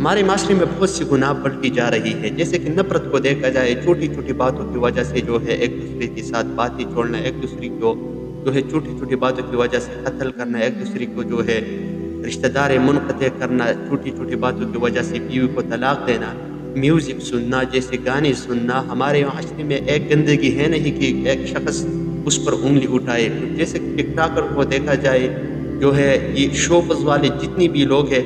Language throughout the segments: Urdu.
ہمارے معاشرے میں بہت سی گناہ بڑھتی جا رہی ہے، جیسے کہ نفرت کو دیکھا جائے، چھوٹی چھوٹی باتوں کی وجہ سے جو ہے ایک دوسرے کے ساتھ باتیں چھوڑنا، ایک دوسرے کو جو ہے چھوٹی چھوٹی باتوں کی وجہ سے قتل کرنا، ایک دوسرے کو جو ہے رشتہ دار منقطع کرنا، چھوٹی چھوٹی باتوں کی وجہ سے بیوی کو طلاق دینا، میوزک سننا، جیسے گانے سننا۔ ہمارے معاشرے میں ایک گندگی ہے نہیں کہ ایک شخص اس پر انگلی اٹھائے، جیسے ٹک ٹاکر کو دیکھا جائے، جو ہے یہ شوبز والے جتنی بھی لوگ ہیں،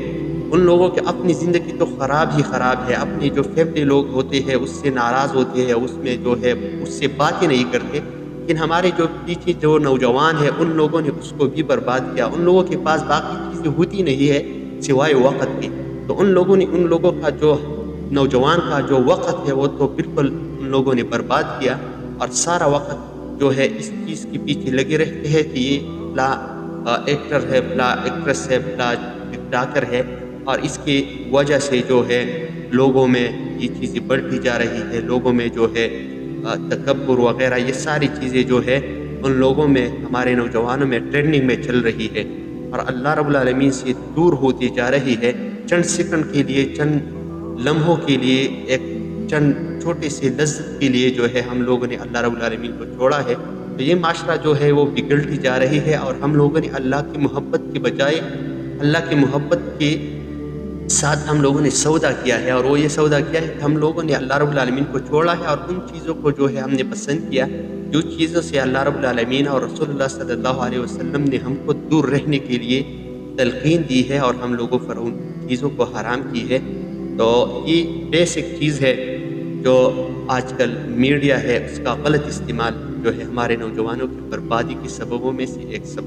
ان لوگوں کی اپنی زندگی تو خراب ہی خراب ہے، اپنی جو فیملی لوگ ہوتے ہیں اس سے ناراض ہوتے ہیں، اس میں جو ہے اس سے باتیں نہیں کرتے، لیکن ہمارے جو پیچھے جو نوجوان ہیں ان لوگوں نے اس کو بھی برباد کیا۔ ان لوگوں کے پاس باقی چیزیں ہوتی نہیں ہے سوائے وقت کی، تو ان لوگوں کا جو نوجوان کا جو وقت ہے وہ تو بالکل ان لوگوں نے برباد کیا، اور سارا وقت جو ہے اس چیز کے پیچھے لگے رہتے ہیں کہ یہ فلاں ایکٹر ہے، فلاں ایکٹریس ہے، فلاں ٹک ٹاکر ہے، اور اس کی وجہ سے جو ہے لوگوں میں یہ چیزیں بڑھتی جا رہی ہے، لوگوں میں جو ہے تکبر وغیرہ یہ ساری چیزیں جو ہے ان لوگوں میں، ہمارے نوجوانوں میں ٹرینڈنگ میں چل رہی ہے، اور اللہ رب العالمین سے دور ہوتی جا رہی ہے۔ چند سیکنڈ کے لیے، چند لمحوں کے لیے، ایک چند چھوٹے سے لذت کے لیے جو ہے ہم لوگوں نے اللہ رب العالمین کو چھوڑا ہے، تو یہ معاشرہ جو ہے وہ بگڑتی جا رہی ہے، اور ہم لوگوں نے اللہ کی محبت کے بجائے اللہ کی محبت کے ساتھ ہم لوگوں نے سودا کیا ہے، اور وہ یہ سودا کیا ہے کہ ہم لوگوں نے اللہ رب العالمین کو چھوڑا ہے، اور ان چیزوں کو جو ہے ہم نے پسند کیا، جو چیزوں سے اللہ رب العالمین اور رسول اللہ صلی اللہ علیہ وسلم نے ہم کو دور رہنے کے لیے تلقین دی ہے، اور ہم لوگوں پر ان چیزوں کو حرام کی ہے۔ تو یہ بیسک چیز ہے جو آج کل میڈیا ہے اس کا غلط استعمال جو ہے ہمارے نوجوانوں کی بربادی کے سببوں میں سے ایک سبب